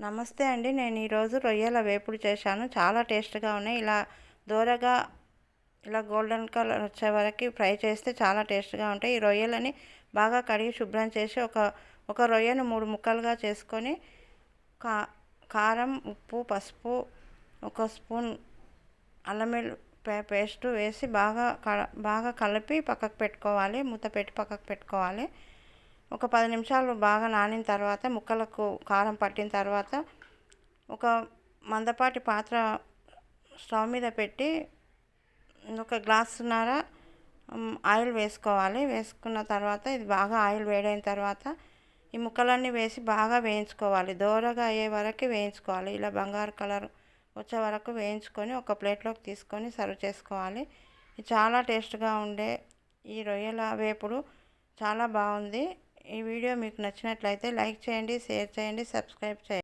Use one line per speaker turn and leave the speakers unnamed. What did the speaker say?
నమస్తే అండి. నేను ఈరోజు రొయ్యల వేపుడు చేశాను. చాలా టేస్ట్‌గా ఉన్నాయి. దోరగా ఇలా గోల్డెన్ కలర్ వచ్చే వరకి ఫ్రై చేస్తే చాలా టేస్ట్‌గా ఉంటాయి. ఈ రొయ్యలని బాగా కడిగి శుభ్రం చేసి ఒక రొయ్యను 3 ముక్కలుగా చేసుకొని కా కారం, ఉప్పు, పసుపు, ఒక స్పూన్ అల్లం వెల్లుల్లి పేస్ట్ వేసి బాగా కలిపి పక్కకు పెట్టుకోవాలి. మూత పెట్టి పక్కకు పెట్టుకోవాలి. ఒక 10 నిమిషాలు బాగా నానిన తర్వాత ముక్కలకు కారం పట్టిన తర్వాత ఒక మందపాటి పాత్ర స్టవ్ మీద పెట్టి ఒక గ్లాసున్నర ఆయిల్ వేసుకోవాలి. వేసుకున్న తర్వాత ఇది బాగా ఆయిల్ వేడైన తర్వాత ఈ ముక్కలన్నీ వేసి బాగా వేయించుకోవాలి. దోరగా అయ్యే వరకు వేయించుకోవాలి. ఇలా బంగారు కలర్ వచ్చే వరకు వేయించుకొని ఒక ప్లేట్లోకి తీసుకొని సర్వ్ చేసుకోవాలి. ఇది చాలా టేస్ట్గా ఉండే ఈ రొయ్యల వేపుడు చాలా బాగుంది. ఈ వీడియో మీకు నచ్చినట్లయితే లైక్ చేయండి, షేర్ చేయండి, సబ్స్క్రైబ్ చేయండి.